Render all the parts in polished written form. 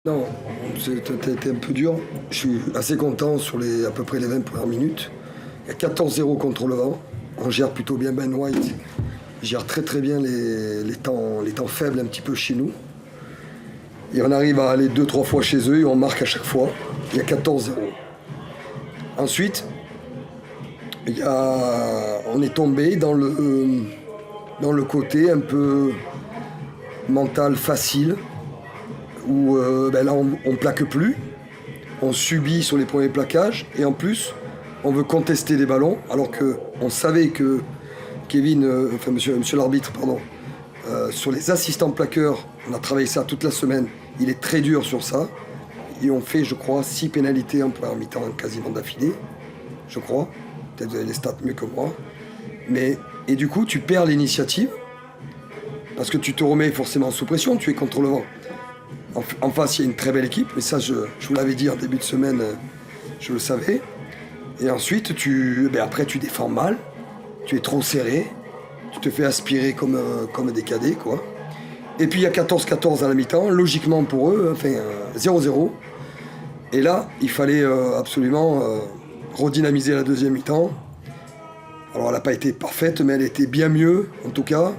Non, c'était un peu dur. Je suis assez content sur à peu près les 20 premières minutes. Il y a 14-0 contre le vent. On gère plutôt bien Ben White. Il gère très bien les temps faibles un petit peu chez nous. Et on arrive à aller 2-3 fois chez eux et on marque à chaque fois. Il y a 14-0. Ensuite, on est tombé dans le côté un peu mental facile, où là on plaque plus, on subit sur les premiers plaquages et en plus on veut contester les ballons alors qu'on savait que Kevin, monsieur l'arbitre, pardon, sur les assistants plaqueurs, on a travaillé ça toute la semaine, il est très dur sur ça et on fait je crois 6 pénalités en première mi-temps quasiment d'affilée, je crois, peut-être vous avez les stats mieux que moi, et du coup tu perds l'initiative parce que tu te remets forcément sous pression, tu es contre le vent. En face, il y a une très belle équipe, mais ça, je vous l'avais dit en début de semaine, je le savais. Et ensuite, après, tu défends mal, tu es trop serré, tu te fais aspirer comme des cadets, quoi. Et puis, il y a 14-14 à la mi-temps, logiquement pour eux, 0-0. Et là, il fallait absolument redynamiser la deuxième mi-temps. Alors, elle n'a pas été parfaite, mais elle était bien mieux, en tout cas.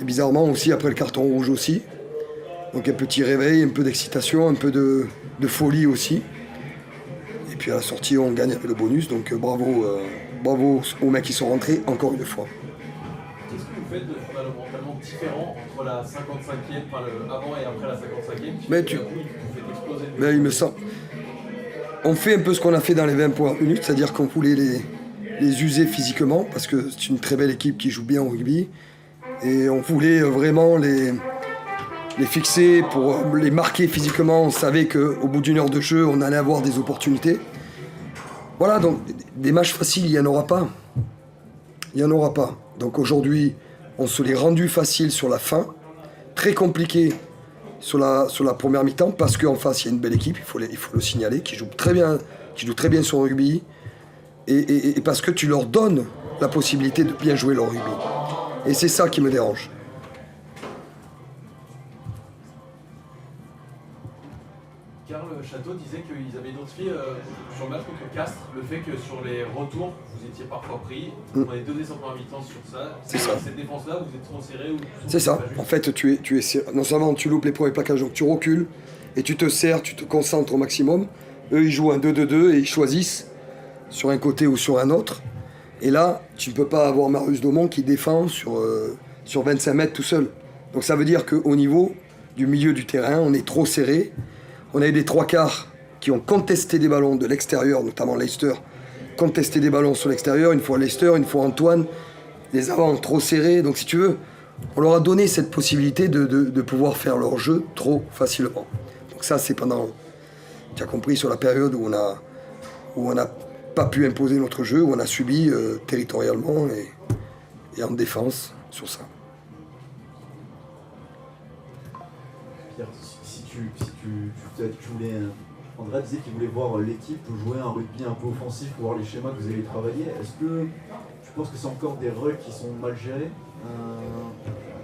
Et bizarrement aussi, après le carton rouge aussi. Donc un petit réveil, un peu d'excitation, un peu de folie aussi. Et puis à la sortie, on gagne avec le bonus. Donc bravo aux mecs qui sont rentrés encore une fois. Qu'est-ce que vous faites de fondamentalement différent entre la 55e, avant et après la 55e Mais vous faites exploser le mais il me semble. On fait un peu ce qu'on a fait dans les 20 premières minutes, c'est-à-dire qu'on voulait les user physiquement, parce que c'est une très belle équipe qui joue bien au rugby. Et on voulait vraiment les fixer, pour les marquer physiquement. On savait qu'au bout d'une heure de jeu, on allait avoir des opportunités. Voilà, donc des matchs faciles, il n'y en aura pas. Il n'y en aura pas. Donc aujourd'hui, on se l'est rendu facile sur la fin, très compliqué sur la première mi-temps, parce qu'en face, il y a une belle équipe, il faut le signaler, qui joue très bien son rugby, et parce que tu leur donnes la possibilité de bien jouer leur rugby. Et c'est ça qui me dérange. Karl Château disait qu'ils avaient identifié sur le match contre Castres le fait que sur les retours, vous étiez parfois pris. On avait donné son premier mi-temps sur ça. C'est ça. Cette défense-là, vous êtes trop serré ou C'est ça. En fait, tu es serré. Non seulement tu loupes les premiers plaquages, donc tu recules et tu te serres, tu te concentres au maximum. Eux, ils jouent un 2-2-2 et ils choisissent sur un côté ou sur un autre. Et là, tu ne peux pas avoir Marius Daumont qui défend sur 25 mètres tout seul. Donc ça veut dire qu'au niveau du milieu du terrain, on est trop serré. On a eu des trois quarts qui ont contesté des ballons de l'extérieur, notamment Leicester, contesté des ballons sur l'extérieur, une fois Leicester, une fois Antoine, les avants trop serrés. Donc si tu veux, on leur a donné cette possibilité de pouvoir faire leur jeu trop facilement. Donc ça, c'est pendant, tu as compris, sur la période où on n'a pas pu imposer notre jeu, où on a subi territorialement et en défense sur ça. Pierre, si tu voulais. André disait qu'il voulait voir l'équipe jouer un rugby un peu offensif pour voir les schémas que vous avez travaillés. Est-ce que tu penses que c'est encore des rucks qui sont mal gérés,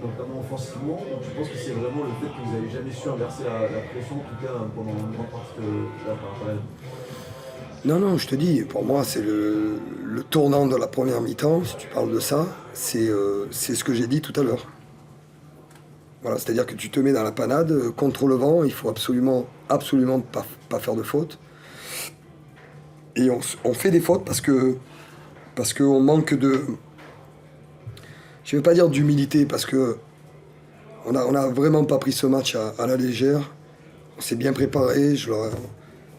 notamment offensivement, ou tu penses que c'est vraiment le fait que vous n'avez jamais su inverser la pression, en tout cas pendant une grande partie de la période? Non, je te dis, pour moi, c'est le tournant de la première mi-temps, si tu parles de ça, c'est ce que j'ai dit tout à l'heure. Voilà, c'est-à-dire que tu te mets dans la panade, contre le vent, il faut absolument pas faire de faute. Et on fait des fautes parce qu'on manque de... Je ne vais pas dire d'humilité, parce que on a vraiment pas pris ce match à la légère. On s'est bien préparé,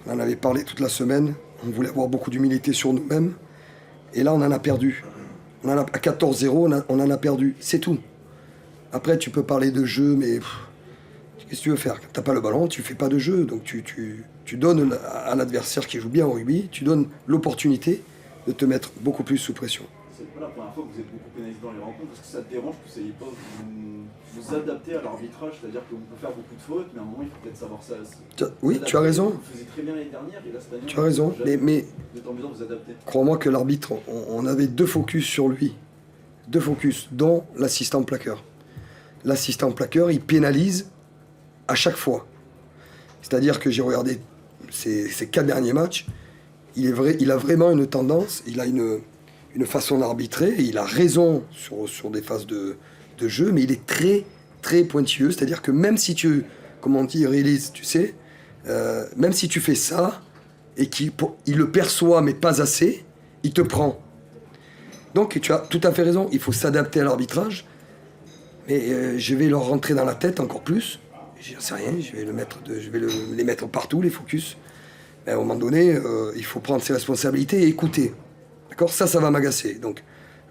on en avait parlé toute la semaine. On voulait avoir beaucoup d'humilité sur nous-mêmes. Et là, on en a perdu. À 14-0, on en a perdu. C'est tout. Après, tu peux parler de jeu, mais qu'est-ce que tu veux faire? Quand tu n'as pas le ballon, tu ne fais pas de jeu. Donc tu donnes à l'adversaire qui joue bien au rugby, tu donnes l'opportunité de te mettre beaucoup plus sous pression. C'est pas la première fois que vous êtes beaucoup pénalisé dans les rencontres. Est-ce que ça te dérange que vous n'ayez pas vous adapter à l'arbitrage? C'est-à-dire qu'on peut faire beaucoup de fautes, mais à un moment, il faut peut-être savoir ça. Oui, tu as raison. Vous faisiez très bien l'année dernière, et là, cette année, tu as raison, mais vous êtes en mesure de vous adapter. Crois-moi que l'arbitre, on avait 2 focus sur lui. 2 focus, dont l'assistant plaqueur. L'assistant plaqueur, il pénalise à chaque fois. C'est-à-dire que j'ai regardé ces 4 derniers matchs. Il a vraiment une tendance, il a une façon d'arbitrer, et il a raison sur des phases de jeu, mais il est très, très pointilleux. C'est-à-dire que même si tu, comment on dit, release, tu sais, même si tu fais ça, et qu'il le perçoit, mais pas assez, il te prend. Donc tu as tout à fait raison, il faut s'adapter à l'arbitrage, mais je vais leur rentrer dans la tête encore plus. J'en sais rien, je vais les mettre partout, les focus. Mais à un moment donné, il faut prendre ses responsabilités et écouter. D'accord ? Ça va m'agacer. Donc,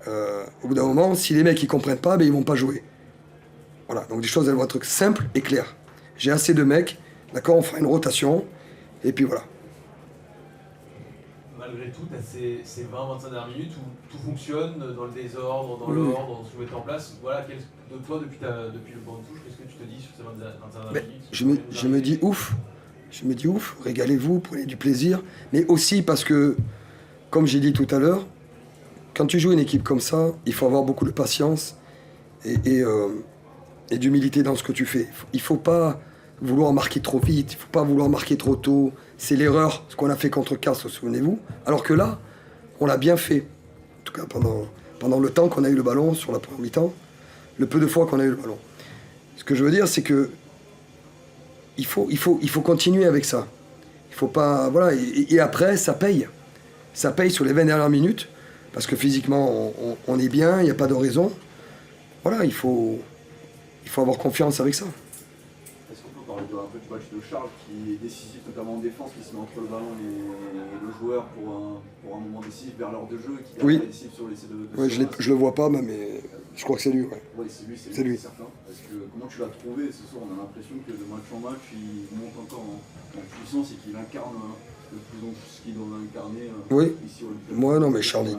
au bout d'un moment, si les mecs ils comprennent pas, ben, ils vont pas jouer. Voilà, donc des choses elles vont être simples et claires. J'ai assez de mecs, d'accord, on fera une rotation, et puis voilà. Malgré tout, tu as ces 20-25 dernières minutes où tout fonctionne dans le désordre, dans l'ordre, dans ce que tu mets en place. Voilà, de toi, depuis le banc de touche, qu'est-ce que tu te dis sur ces 25 dernières minutes Je me dis ouf, régalez-vous, prenez du plaisir, mais aussi parce que, comme j'ai dit tout à l'heure, quand tu joues une équipe comme ça, il faut avoir beaucoup de patience et d'humilité dans ce que tu fais. Il ne faut pas vouloir marquer trop vite, il ne faut pas vouloir marquer trop tôt. C'est l'erreur, ce qu'on a fait contre Castres, souvenez-vous. Alors que là, on l'a bien fait. En tout cas, pendant le temps qu'on a eu le ballon sur la première mi-temps, le peu de fois qu'on a eu le ballon. Ce que je veux dire, c'est que il faut continuer avec ça. Il faut pas, voilà. Et après, ça paye. Ça paye sur les 20 dernières minutes, parce que physiquement, on est bien, il n'y a pas de raison. Voilà, il faut avoir confiance avec ça. Est-ce qu'on peut parler un peu du match de Charles qui est décisif, notamment en défense, qui se met entre le ballon et le joueur pour un moment décisif vers l'heure de jeu, qui est décisif sur l'essai de ouais, je le vois pas, mais je crois que c'est lui. Ouais. Oui, c'est lui, certain. Parce que comment tu l'as trouvé ce soir? On a l'impression que de match en match, il monte encore en puissance et qu'il incarne de plus en plus ce qu'il doit incarner ici au Olympique. Moi, non, mais Charles,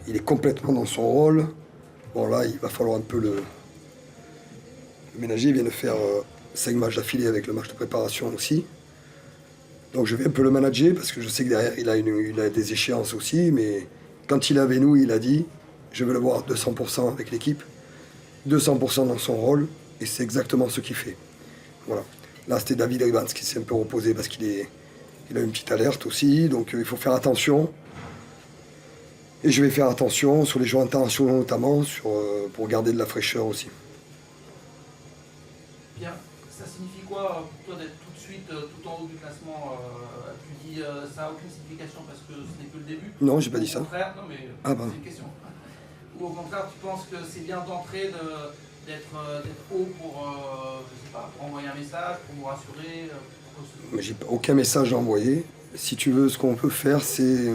il est complètement dans son rôle. Bon, là, il va falloir un peu le ménager. Il vient de faire 5 matchs d'affilée avec le match de préparation aussi. Donc, je vais un peu le manager parce que je sais que derrière, il a des échéances aussi. Mais quand il est avec nous, il a dit je veux le voir à 200% avec l'équipe, 200% dans son rôle. Et c'est exactement ce qu'il fait. Voilà. Là, c'était David Evans qui s'est un peu reposé parce qu'il a une petite alerte aussi. Donc, il faut faire attention. Et je vais faire attention sur les joueurs internationaux notamment, pour garder de la fraîcheur aussi. Bien, ça signifie quoi pour toi d'être tout de suite tout en haut du classement Tu dis ça n'a aucune signification parce que ce n'est que le début? Non, j'ai pas dit ça. Au contraire, non mais c'est une question. Ou au contraire, tu penses que c'est bien d'entrer, d'être haut pour, je sais pas, pour envoyer un message, pour nous rassurer Mais j'ai aucun message à envoyer. Si tu veux, ce qu'on peut faire, c'est...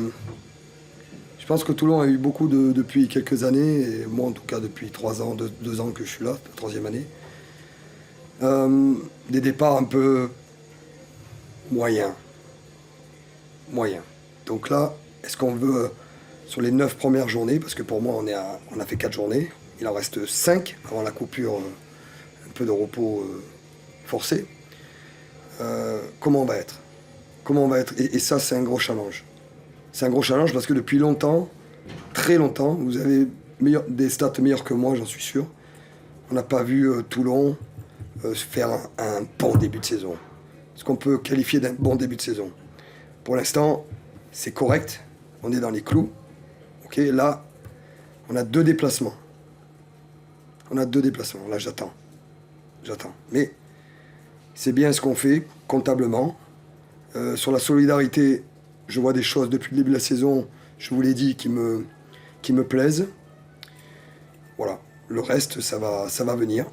Je pense que Toulon a eu beaucoup depuis quelques années, et moi en tout cas depuis 3 ans, 2 ans que je suis là, la 3e année. Des départs un peu moyens. Donc là, est-ce qu'on veut, sur les 9 premières journées, parce que pour moi on a fait 4 journées, il en reste 5 avant la coupure, un peu de repos forcé. Comment on va être et ça, c'est un gros challenge. C'est un gros challenge parce que depuis longtemps, très longtemps, vous avez des stats meilleures que moi, j'en suis sûr. On n'a pas vu Toulon faire un bon début de saison. Ce qu'on peut qualifier d'un bon début de saison. Pour l'instant, c'est correct. On est dans les clous. Ok, là, on a 2 déplacements. Là, j'attends. Mais c'est bien ce qu'on fait comptablement. Sur la solidarité, je vois des choses depuis le début de la saison, je vous l'ai dit, qui me plaisent. Voilà. Le reste, ça va venir.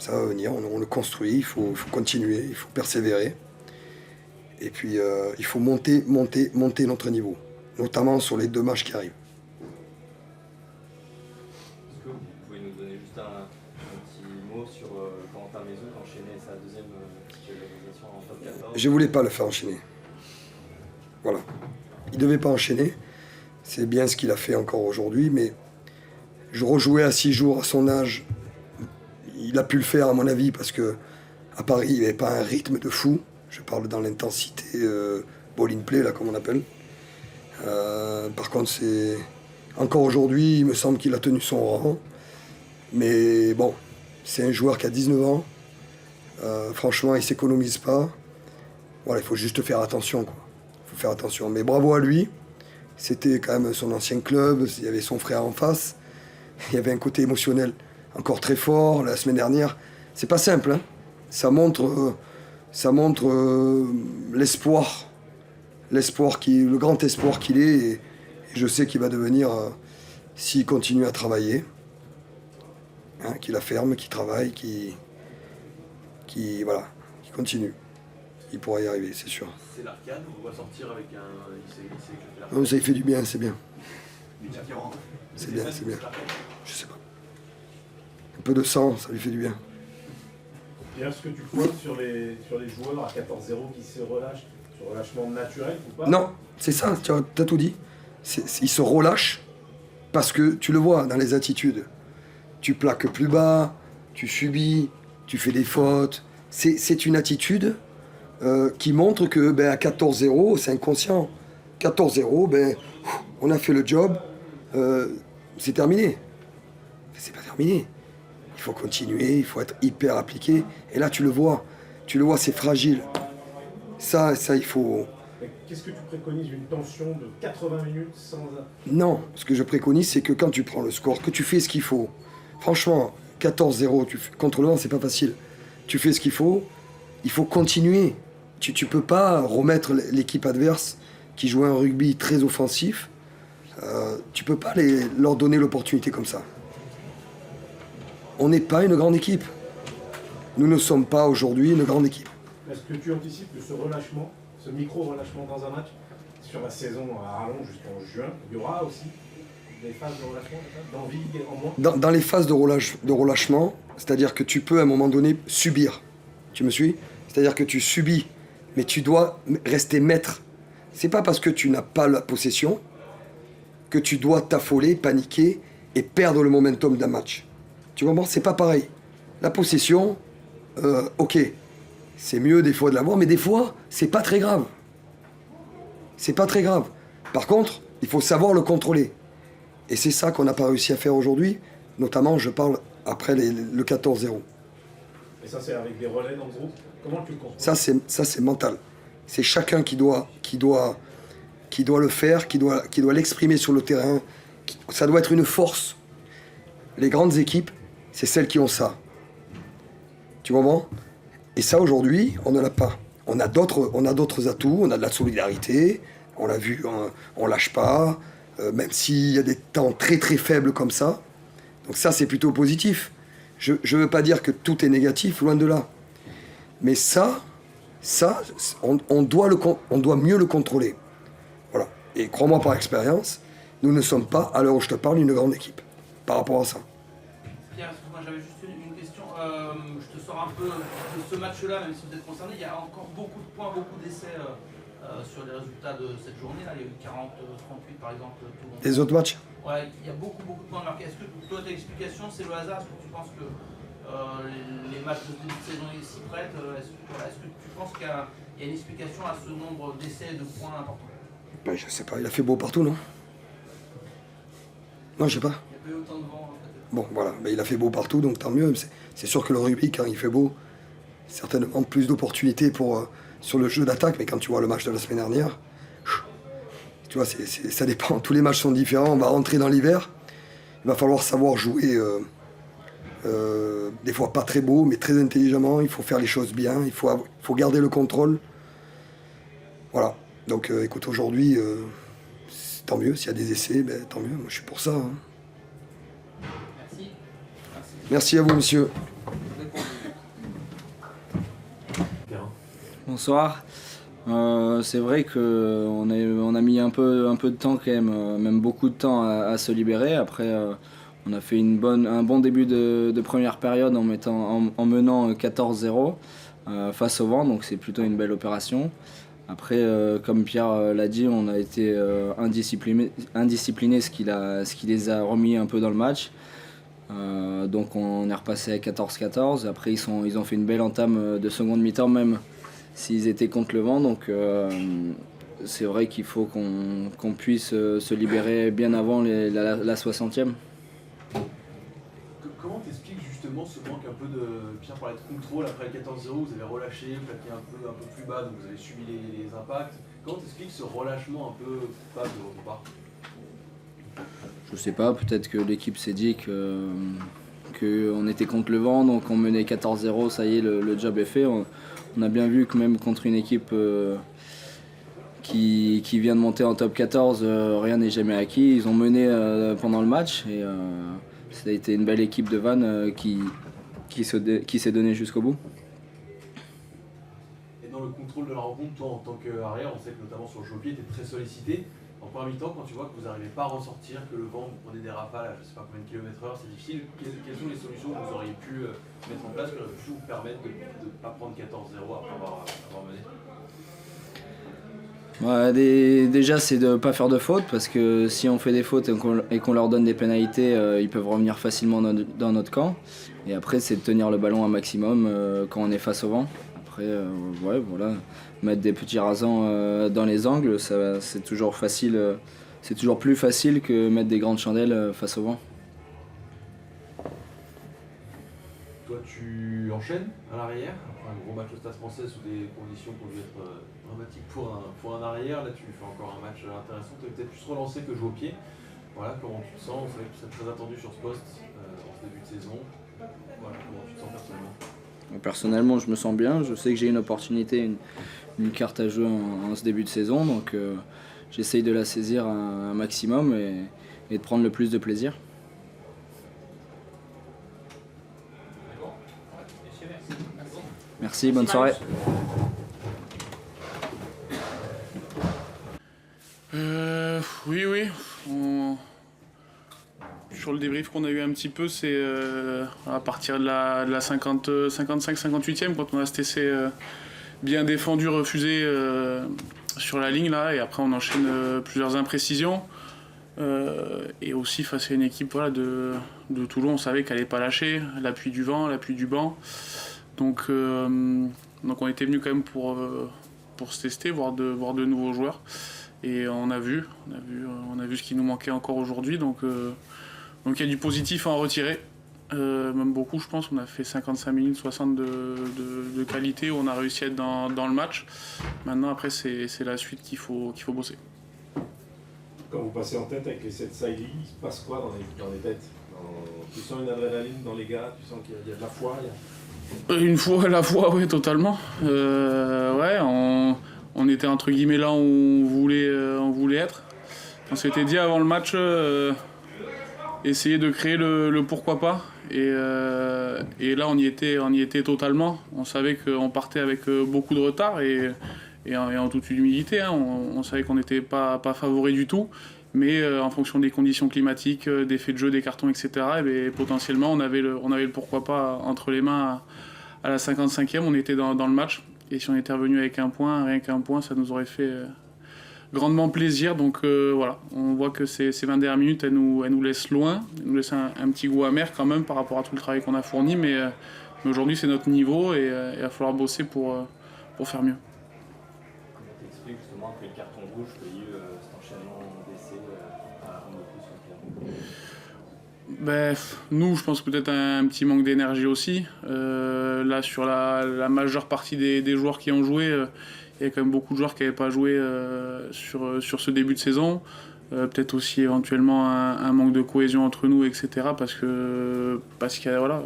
On le construit, il faut continuer, il faut persévérer. Et puis, il faut monter notre niveau, notamment sur les 2 matchs qui arrivent. Est-ce que vous pouvez nous donner juste un petit mot sur Corentin Maison enchaîner sa 2e titularisation en top 14? Je voulais pas le faire enchaîner. Voilà. Il devait pas enchaîner. C'est bien ce qu'il a fait encore aujourd'hui, mais je rejouais à 6 jours à son âge. Il a pu le faire à mon avis parce que à Paris il n'y avait pas un rythme de fou. Je parle dans l'intensité ball in play là comme on appelle. Par contre c'est encore aujourd'hui il me semble qu'il a tenu son rang. Mais bon, c'est un joueur qui a 19 ans. Franchement il s'économise pas. Voilà, il faut juste faire attention, quoi. Il faut faire attention. Mais bravo à lui. C'était quand même son ancien club. Il y avait son frère en face. Il y avait un côté émotionnel encore très fort. La semaine dernière, c'est pas simple, hein. Ça montre l'espoir, le grand espoir qu'il est. Et je sais qu'il va devenir, s'il continue à travailler, hein, qu'il la ferme, qu'il travaille, qu'il continue. Il pourra y arriver, c'est sûr. C'est l'arcade, on va sortir avec un. Ça lui fait du bien, c'est bien. C'est bien. Je sais pas. Un peu de sang, ça lui fait du bien. Et est-ce que tu crois sur les joueurs à 14-0 qui se relâchent, ce relâchement naturel ou pas? Non, c'est ça, tu as tout dit. Ils se relâchent parce que tu le vois dans les attitudes. Tu plaques plus bas, tu subis, tu fais des fautes. C'est une attitude qui montre que à 14-0, c'est inconscient. 14-0, on a fait le job, c'est terminé. C'est pas terminé. Il faut continuer, il faut être hyper appliqué. Et là, tu le vois, c'est fragile. Ça, il faut... Qu'est-ce que tu préconises, une tension de 80 minutes sans... Non, ce que je préconise, c'est que quand tu prends le score, que tu fais ce qu'il faut. Franchement, 14-0, contre le vent, c'est pas facile. Tu fais ce qu'il faut continuer. Tu peux pas remettre l'équipe adverse qui joue un rugby très offensif. Tu peux pas leur donner l'opportunité comme ça. On n'est pas une grande équipe. Nous ne sommes pas aujourd'hui une grande équipe. Est-ce que tu anticipes que ce relâchement, ce micro-relâchement dans un match, sur la saison à rallonge jusqu'en juin, il y aura aussi des phases de relâchement, d'envie en moins? Dans les phases de relâchement, c'est-à-dire que tu peux à un moment donné subir. Tu me suis? C'est-à-dire que tu subis, mais tu dois rester maître. C'est pas parce que tu n'as pas la possession que tu dois t'affoler, paniquer et perdre le momentum d'un match. Tu comprends? C'est pas pareil. La possession, ok, c'est mieux des fois de l'avoir, mais des fois, c'est pas très grave. C'est pas très grave. Par contre, il faut savoir le contrôler. Et c'est ça qu'on n'a pas réussi à faire aujourd'hui. Notamment, je parle après le 14-0. Et ça, c'est avec des relais dans le groupe? Comment tu le contrôles? Ça, c'est mental. C'est chacun qui doit le faire, qui doit l'exprimer sur le terrain. Ça doit être une force. Les grandes équipes, c'est celles qui ont ça. Tu comprends? Et ça, aujourd'hui, on ne l'a pas. On a d'autres atouts, on a de la solidarité, on l'a vu, on lâche pas, même s'il y a des temps très très faibles comme ça. Donc ça, c'est plutôt positif. Je ne veux pas dire que tout est négatif, loin de là. Mais ça on doit mieux le contrôler. Voilà. Et crois-moi par expérience, nous ne sommes pas, à l'heure où je te parle, une grande équipe par rapport à ça. Pierre, excuse-moi, j'avais juste une question. Je te sors un peu de ce match-là, même si vous êtes concerné. Il y a encore beaucoup de points, beaucoup d'essais sur les résultats de cette journée. Là, il y a eu 40-38 par exemple. Les autres matchs? Ouais, il y a beaucoup de points marqués. Est-ce que toi, ta explication, c'est le hasard? Est-ce que tu penses que les matchs de début de saison s'y prêtent? Est-ce que tu penses qu'il y a une explication à ce nombre d'essais et de points importants? Je sais pas, il a fait beau partout, non? Non, je sais pas. Il n'y a pas eu autant de vent, en fait. Bon, voilà, mais il a fait beau partout, donc tant mieux. C'est sûr que le rugby, quand il fait beau, certainement plus d'opportunités sur le jeu d'attaque, mais quand tu vois le match de la semaine dernière, tu vois, ça dépend. Tous les matchs sont différents. On va rentrer dans l'hiver. Il va falloir savoir jouer, des fois pas très beau, mais très intelligemment. Il faut faire les choses bien. Il faut garder le contrôle. Voilà. Donc, écoute, aujourd'hui, tant mieux. S'il y a des essais, tant mieux. Moi, je suis pour ça. Hein. Merci. Merci à vous, monsieur. Bonsoir. C'est vrai qu'on a mis un peu de temps quand même beaucoup de temps à se libérer. Après, on a fait un bon début de première période en menant 14-0 face au vent, donc c'est plutôt une belle opération. Après, comme Pierre l'a dit, on a été indiscipliné, ce qui les a remis un peu dans le match. Donc on est repassé à 14-14. Après, ils ont fait une belle entame de seconde mi-temps même, s'ils étaient contre le vent, donc c'est vrai qu'il faut qu'on puisse se libérer bien avant la 60e. Comment t'expliques justement sentiment ce manque un peu de, Pierre parlait de contrôle après le 14-0, vous avez relâché, plaqué un peu plus bas, donc vous avez subi les impacts. Comment t'expliques ce relâchement un peu coupable de votre part? Je sais pas, peut-être que l'équipe s'est dit qu'on était contre le vent, donc on menait 14-0, ça y est, le job est fait. On a bien vu que même contre une équipe qui vient de monter en top 14, rien n'est jamais acquis. Ils ont mené pendant le match et ça a été une belle équipe de Vannes qui s'est donnée jusqu'au bout. Et dans le contrôle de la rencontre, toi en tant qu'arrière, on sait que notamment sur le jeu au pied, tu es très sollicité. En première mi-temps, quand tu vois que vous n'arrivez pas à ressortir, que le vent vous prenait des rafales à je ne sais pas combien de kilomètres/heure, c'est difficile. Quelles sont les solutions que vous auriez pu mettre en place qui auraient pu vous permettre de ne pas prendre 14-0 après avoir mené? Déjà, c'est de ne pas faire de fautes, parce que si on fait des fautes et qu'on leur donne des pénalités, ils peuvent revenir facilement dans notre camp. Et après, c'est de tenir le ballon un maximum quand on est face au vent. Après, voilà, mettre des petits rasants dans les angles, c'est toujours facile. C'est toujours plus facile que mettre des grandes chandelles face au vent. Toi, tu enchaînes à l'arrière, après un gros match au Stade Français sous des conditions qui ont dû être dramatiques pour un arrière. Là, tu fais encore un match intéressant. Tu as peut-être plus relancé que jouer au pied. Voilà, comment tu te sens? On savait que tu serais très attendu sur ce poste en ce début de saison. Voilà, comment tu te sens personnellement? Personnellement, je me sens bien. Je sais que j'ai une opportunité, une carte à jouer en ce début de saison. Donc, j'essaye de la saisir un maximum et de prendre le plus de plaisir. Merci, bonne soirée. Oui. Sur le débrief qu'on a eu un petit peu, c'est à partir de la 55-58e, quand on a ce essai bien défendu, refusé sur la ligne, là, et après on enchaîne plusieurs imprécisions. Et aussi face à une équipe de Toulon, on savait qu'elle n'allait pas lâcher, l'appui du vent, l'appui du banc. Donc on était venu quand même pour se tester, voir de nouveaux joueurs. Et on a vu ce qui nous manquait encore aujourd'hui. Donc il y a du positif à en retirer. Même beaucoup, je pense. On a fait 55 minutes 60 de qualité où on a réussi à être dans le match. Maintenant, après, c'est la suite qu'il faut bosser. Quand vous passez en tête avec les 7 side league, il se passe quoi dans les têtes? Tu sens une adrénaline dans les gars? Tu sens qu'il y a de la foi? Une fois, la foi, oui, totalement. On était entre guillemets là où on voulait être. On s'était dit avant le match, essayer de créer le pourquoi pas. Et là, on y était totalement. On savait qu'on partait avec beaucoup de retard et en toute humilité. Hein, on savait qu'on n'était pas favori du tout. Mais en fonction des conditions climatiques, des faits de jeu, des cartons, etc., et potentiellement, on avait le pourquoi pas entre les mains à la 55e. On était dans le match. Et si on était revenu avec rien qu'un point, ça nous aurait fait grandement plaisir. Donc voilà, on voit que ces 20 dernières minutes, elles nous laissent loin. Elles nous laissent un petit goût amer quand même par rapport à tout le travail qu'on a fourni. Mais aujourd'hui, c'est notre niveau et il va falloir bosser pour faire mieux. Comment t'expliques justement après le carton rouge qu'il y a eu cet enchaînement d'essais à rendre plus sur le terrain? Nous, je pense peut-être un petit manque d'énergie aussi. Là, sur la majeure partie des joueurs qui ont joué, il y a quand même beaucoup de joueurs qui n'avaient pas joué sur ce début de saison. Peut-être aussi éventuellement un manque de cohésion entre nous, etc. Parce qu'il y a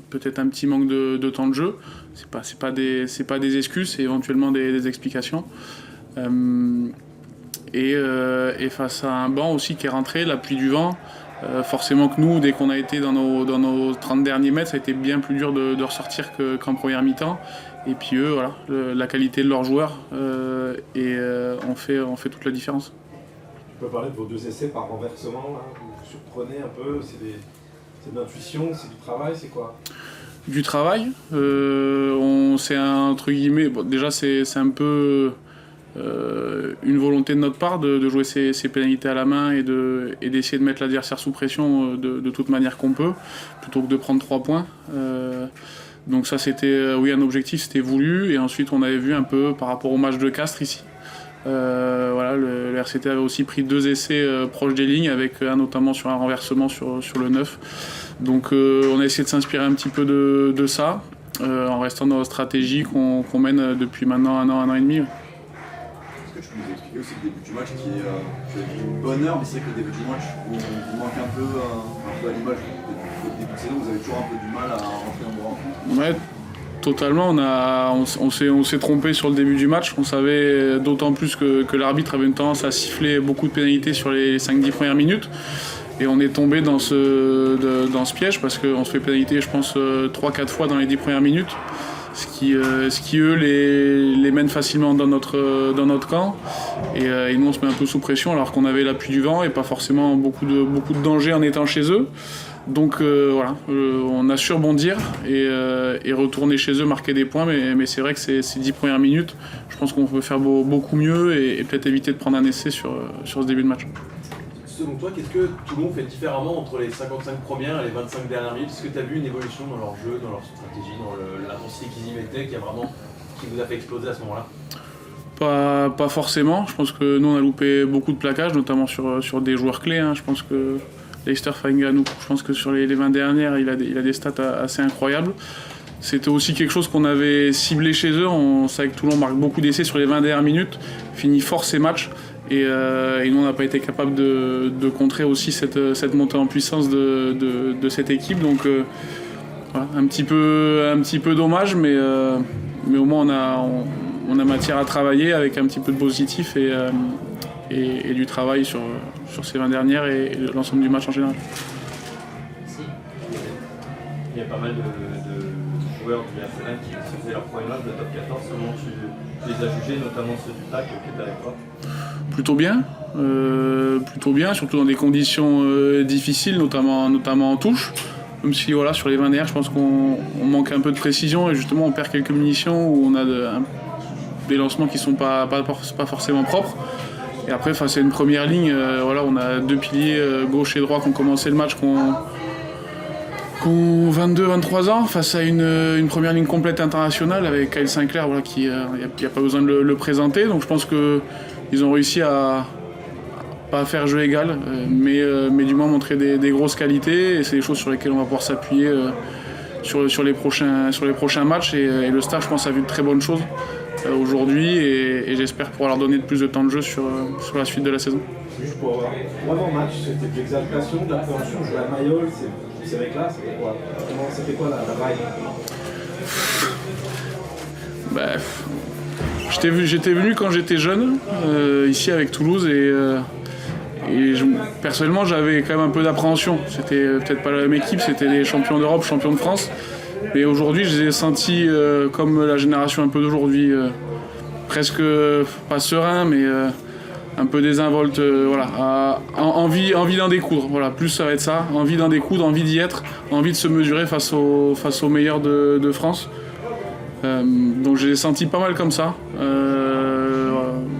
peut-être un petit manque de temps de jeu. C'est pas des excuses, c'est éventuellement des explications. Et face à un banc aussi qui est rentré, l'appui du vent. Forcément que nous, dès qu'on a été dans nos 30 derniers mètres, ça a été bien plus dur de ressortir qu'en première mi-temps. Et puis eux, voilà, la qualité de leurs joueurs on fait toute la différence. Tu peux parler de vos 2 essais par renversement, là, vous surprenez un peu, c'est de l'intuition, c'est du travail, c'est quoi? Du travail, c'est entre guillemets, déjà c'est un peu une volonté de notre part de jouer ces pénalités à la main et d'essayer de mettre l'adversaire sous pression de toute manière qu'on peut, plutôt que de prendre 3 points. Donc ça c'était un objectif, c'était voulu, et ensuite on avait vu un peu par rapport au match de Castres ici, Voilà, le RCT avait aussi pris 2 essais proches des lignes, avec un notamment sur un renversement sur le 9. Donc on a essayé de s'inspirer un petit peu de ça, en restant dans la stratégie qu'on mène depuis maintenant un an et demi. Est-ce que tu peux nous expliquer aussi le début du match qui est, tu as dit une bonne heure, mais c'est vrai que le début du match vous manque un peu à l'image du début de saison, vous avez toujours un peu du mal à rentrer dans vos rencontres. Ouais, totalement. On s'est trompé sur le début du match. On savait d'autant plus que l'arbitre avait une tendance à siffler beaucoup de pénalités sur les 5-10 premières minutes. Et on est tombé dans ce piège parce qu'on se fait pénalité, je pense, 3-4 fois dans les 10 premières minutes. Ce qui eux, les mène facilement dans notre camp. Et nous, on se met un peu sous pression alors qu'on avait l'appui du vent et pas forcément beaucoup de danger en étant chez eux. Donc voilà, on a su rebondir et retourner chez eux, marquer des points. Mais c'est vrai que ces 10 premières minutes, je pense qu'on peut faire beaucoup mieux et peut-être éviter de prendre un essai sur ce début de match. Selon toi, qu'est-ce que Toulon fait différemment entre les 55 premières et les 25 dernières minutes? Est-ce que tu as vu une évolution dans leur jeu, dans leur stratégie, dans l'intensité qu'ils y mettaient, qui vous a fait exploser à ce moment-là? Pas forcément. Je pense que nous, on a loupé beaucoup de plaquages, notamment sur des joueurs clés. Je pense que Leicester Fainga'anou, je pense que sur les 20 dernières, il a des stats assez incroyables. C'était aussi quelque chose qu'on avait ciblé chez eux. On savait que Toulon marque beaucoup d'essais sur les 20 dernières minutes, finit fort ses matchs. Et nous, on n'a pas été capable de contrer aussi cette montée en puissance de cette équipe. Donc voilà, un petit peu dommage, mais au moins on a matière à travailler avec un petit peu de positif et du travail sur ces 20 dernières et l'ensemble du match en général. Il y a pas mal de joueurs du RCN qui faisaient leur premier match de top 14. Comment tu les as jugés, notamment ceux du TAC qui étaient avec toi? Plutôt bien, surtout dans des conditions difficiles, notamment en touche. Même si voilà, sur les 20 dernières, je pense qu'on manque un peu de précision et justement on perd quelques munitions où on a des lancements qui ne sont pas forcément propres. Et après, c'est une première ligne, voilà, on a 2 piliers gauche et droit qui ont commencé le match, qui ont 22-23 ans, face à une première ligne complète internationale avec Kyle Sinclair, voilà, qui n'y a pas besoin de le présenter. Donc je pense qu'ils ont réussi à pas faire jeu égal, mais du moins montrer des grosses qualités. Et c'est des choses sur lesquelles on va pouvoir s'appuyer sur les prochains matchs. Et le staff, je pense, a vu de très bonnes choses aujourd'hui et j'espère pouvoir leur donner plus de temps de jeu sur la suite de la saison. Juste pour avoir avant-match, c'était de l'exaltation, de l'appréhension, jouer à Mayol, c'est vrai que là, c'était quoi la vibe? J'étais venu quand j'étais jeune, ici avec Toulouse, et personnellement j'avais quand même un peu d'appréhension. C'était peut-être pas la même équipe, c'était des champions d'Europe, champions de France. Mais aujourd'hui, je les ai sentis comme la génération un peu d'aujourd'hui, presque pas serein, mais un peu désinvolte, voilà, envie d'en découdre. Voilà, plus ça va être ça, envie d'en découdre, envie d'y être, envie de se mesurer face aux meilleurs de France. Donc je les ai sentis pas mal comme ça.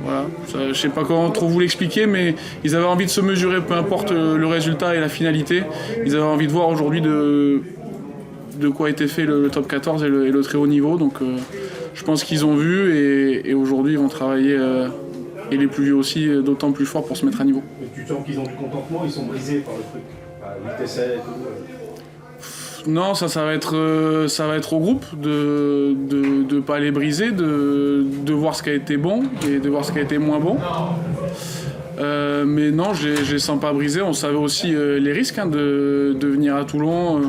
Voilà. Je sais pas comment trop vous l'expliquer, mais ils avaient envie de se mesurer, peu importe le résultat et la finalité. Ils avaient envie de voir aujourd'hui de quoi était fait le top 14 et le très haut niveau. Donc je pense qu'ils ont vu et aujourd'hui ils vont travailler, et les plus vieux aussi, d'autant plus fort pour se mettre à niveau. Et tu sens qu'ils ont du contentement, ils sont brisés par le truc, 8 essais et tout. Non, ça va être au groupe de pas les briser, de voir ce qui a été bon et de voir ce qui a été moins bon. Mais non, je les sens pas brisés. On savait aussi les risques de venir à Toulon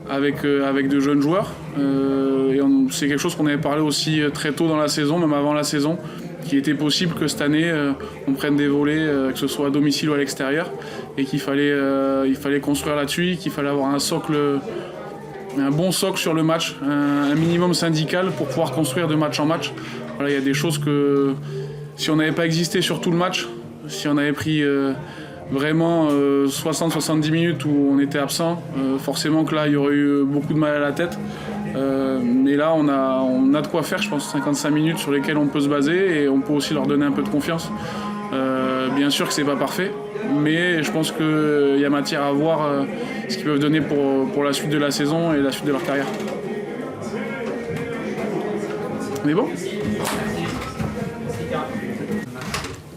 avec de jeunes joueurs. Et c'est quelque chose qu'on avait parlé aussi très tôt dans la saison, même avant la saison, qu'il était possible que cette année on prenne des volets, que ce soit à domicile ou à l'extérieur, et qu'il fallait construire là-dessus, qu'il fallait avoir un bon socle sur le match, un minimum syndical pour pouvoir construire de match en match. Voilà, il y a des choses que si on n'avait pas existé sur tout le match, si on avait pris vraiment 60-70 minutes où on était absent, forcément que là il y aurait eu beaucoup de mal à la tête. Mais là on a de quoi faire, je pense, 55 minutes sur lesquelles on peut se baser et on peut aussi leur donner un peu de confiance. Bien sûr que c'est pas parfait, mais je pense qu'il y a matière à voir ce qu'ils peuvent donner pour la suite de la saison et la suite de leur carrière. On est bon ?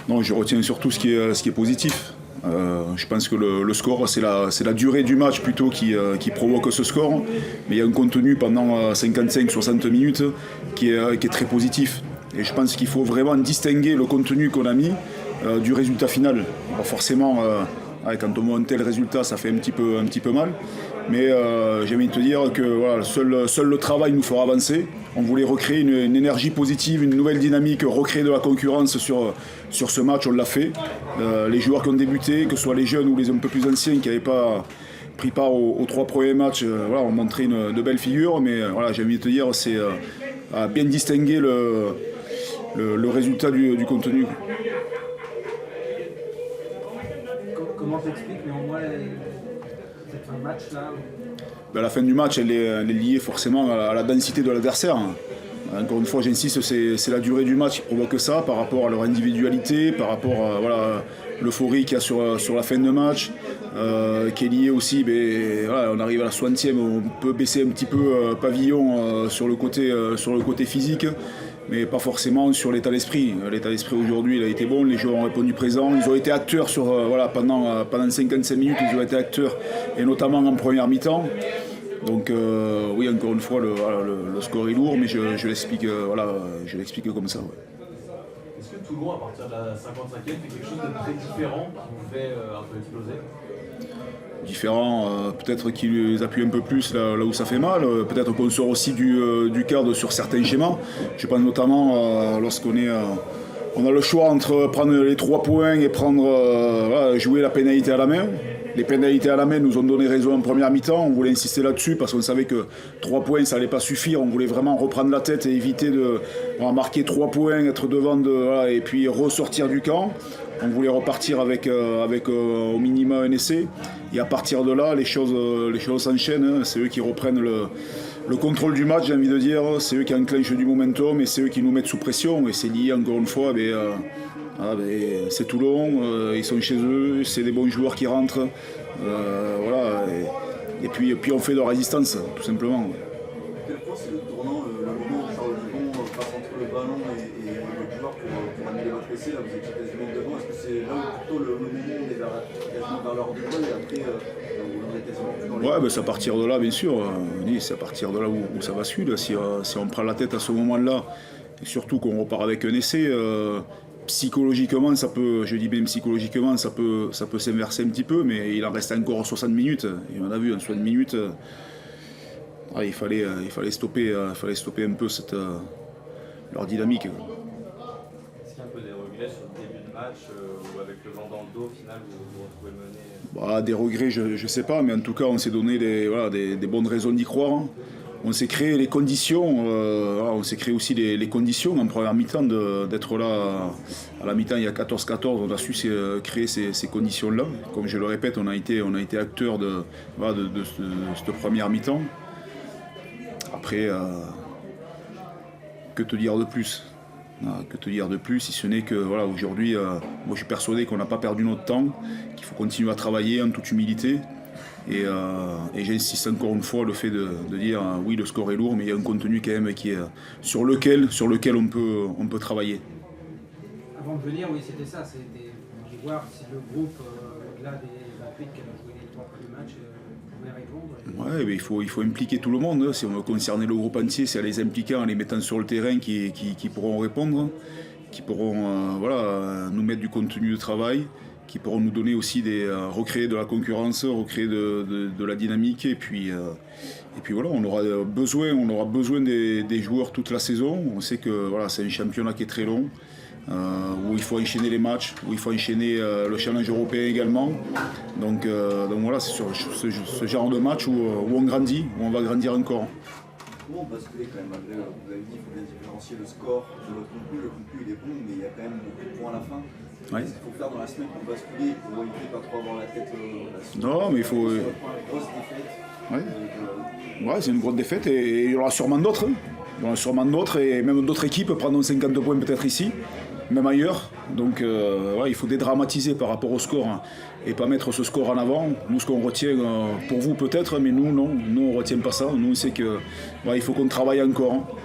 Non, je retiens surtout ce qui est positif. Je pense que le score, c'est la durée du match plutôt qui provoque ce score. Mais il y a un contenu pendant 55-60 minutes qui est très positif. Et je pense qu'il faut vraiment distinguer le contenu qu'on a mis du résultat final. Alors forcément, quand on voit un tel résultat, ça fait un petit peu mal. Mais j'ai envie de te dire que voilà, seul le travail nous fera avancer. On voulait recréer une énergie positive, une nouvelle dynamique, recréer de la concurrence sur ce match, on l'a fait. Les joueurs qui ont débuté, que ce soit les jeunes ou les un peu plus anciens qui n'avaient pas pris part aux 3 premiers matchs, voilà, ont montré de belles figures. Mais voilà, j'ai envie de te dire, c'est à bien distinguer le résultat du contenu. Comment t'expliques néanmoins cette fin de match là? La fin du match, elle est liée forcément à la densité de l'adversaire. Encore une fois, j'insiste, c'est la durée du match qui provoque ça par rapport à leur individualité, par rapport à l'euphorie qu'il y a sur la fin de match, qui est liée aussi, on arrive à la 60e, on peut baisser un petit peu pavillon sur le côté physique, mais pas forcément sur l'état d'esprit. L'état d'esprit aujourd'hui, il a été bon, les joueurs ont répondu présent, ils ont été acteurs pendant 55 minutes, ils ont été acteurs, et notamment en première mi-temps. Donc oui, encore une fois, le score est lourd, mais je l'explique comme ça. Ouais. Est-ce que Toulon, à partir de la 55e, fait quelque chose de très différent qui vous fait un peu exploser? Différent, peut-être qu'il les appuie un peu plus là où ça fait mal, peut-être qu'on sort aussi du cadre sur certains schémas. Je pense notamment lorsqu'on on a le choix entre prendre les 3 points et jouer la pénalité à la main. Les pénalités à la main nous ont donné raison en première mi-temps, on voulait insister là-dessus parce qu'on savait que 3 points ça n'allait pas suffire, on voulait vraiment reprendre la tête et éviter de marquer 3 points, être devant et puis ressortir du camp. On voulait repartir avec au minimum un essai. Et à partir de là, les choses s'enchaînent. C'est eux qui reprennent le contrôle du match, j'ai envie de dire. C'est eux qui enclenchent du momentum et c'est eux qui nous mettent sous pression. Et c'est lié encore une fois, c'est Toulon, ils sont chez eux, c'est des bons joueurs qui rentrent. Et puis on fait de la résistance, tout simplement. À quel point c'est le tournant, le moment où Charles Dupont passe entre le ballon et le joueur pour annuler votre essai, là vous étiez quasiment devant, est-ce que c'est là où plutôt le moment où on est quasiment vers l'heure de jeu et après on est quasiment plus dans les... C'est à partir de là, bien sûr, c'est à partir de là où ça bascule, si on prend la tête à ce moment-là, et surtout qu'on repart avec un essai, psychologiquement, ça peut s'inverser un petit peu, mais il en reste encore 60 minutes, et on a vu en 60 minutes, il fallait stopper un peu leur dynamique. Est-ce qu'il y a un peu des regrets sur le début de match ou avec le vent dans le dos, au final, vous retrouvez mené? Des regrets, je ne sais pas, mais en tout cas, on s'est donné des bonnes raisons d'y croire. On s'est créé les conditions, on s'est créé aussi les conditions en première mi-temps d'être là. À la mi-temps, il y a 14-14, on a su créer ces conditions-là. Comme je le répète, on a été acteurs de cette première mi-temps. Après, que te dire de plus ? Que te dire de plus, si ce n'est que aujourd'hui, moi je suis persuadé qu'on n'a pas perdu notre temps, qu'il faut continuer à travailler en toute humilité. Et j'insiste encore une fois le fait de dire oui, le score est lourd, mais il y a un contenu quand même qui est sur lequel on peut travailler. Avant de venir, oui, c'était ça, c'était de voir si le groupe, au-delà des 28 qui ont joué les 3 premiers matchs, pouvait répondre. Ouais, mais il faut impliquer tout le monde. Si on veut concerner le groupe entier, c'est à les impliquant, en les mettant sur le terrain qui pourront répondre, qui pourront nous mettre du contenu de travail, qui pourront nous donner aussi recréer de la concurrence, recréer de la dynamique. Et puis voilà, on aura besoin des joueurs toute la saison. On sait que c'est un championnat qui est très long, où il faut enchaîner les matchs, où il faut enchaîner le challenge européen également. Donc voilà, c'est sur ce genre de match où on grandit, où on va grandir encore. Comment basculer quand même, malgré, vous avez dit qu'il faut bien différencier le score de votre contenu. Le contenu il est bon, mais il y a quand même beaucoup de points à la fin. Ouais. Qu'est-ce qu'il faut faire dans la semaine pour basculer, pour éviter pas trop avoir la tête Non, mais il faut... Une grosse défaite. Ouais, c'est une grosse défaite et il y aura sûrement d'autres. Il y aura sûrement d'autres et même d'autres équipes prendront 50 points peut-être ici, même ailleurs. Donc il faut dédramatiser par rapport au score et pas mettre ce score en avant. Nous, ce qu'on retient, pour vous peut-être, mais nous, non. Nous, on ne retient pas ça. Nous, on sait qu'il faut qu'on travaille encore.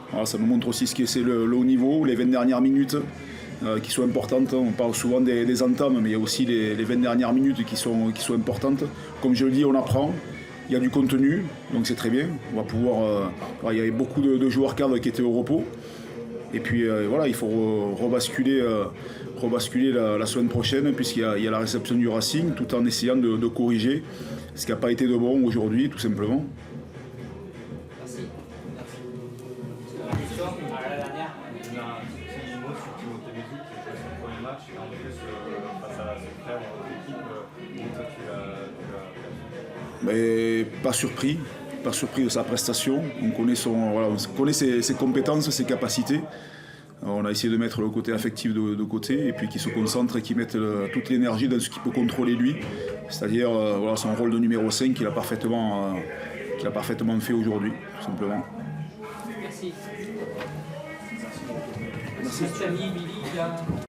Voilà, ça nous montre aussi ce que c'est le haut niveau, les 20 dernières minutes. qui sont importantes. On parle souvent des entames, mais il y a aussi les 20 dernières minutes qui sont importantes. Comme je le dis, on apprend. Il y a du contenu, donc c'est très bien. On va pouvoir. Il y avait beaucoup de joueurs cadres qui étaient au repos. Et puis voilà, il faut rebasculer la semaine prochaine, puisqu'il y a la réception du Racing, tout en essayant de corriger ce qui n'a pas été de bon aujourd'hui, tout simplement. Merci. Victor, à la dernière. On a un petit mot sur Timothée Bézi qui a joué son premier match et en plus face à son frère dans votre équipe, comment toi tu l'as Mais pas surpris de sa prestation. On connaît ses compétences, ses capacités. Alors, on a essayé de mettre le côté affectif de côté et puis qu'il se concentre et qu'il mette toute l'énergie dans ce qu'il peut contrôler lui, c'est-à-dire son rôle de numéro 5 qu'il a parfaitement fait aujourd'hui, tout simplement. Merci. Merci. Merci. Billy,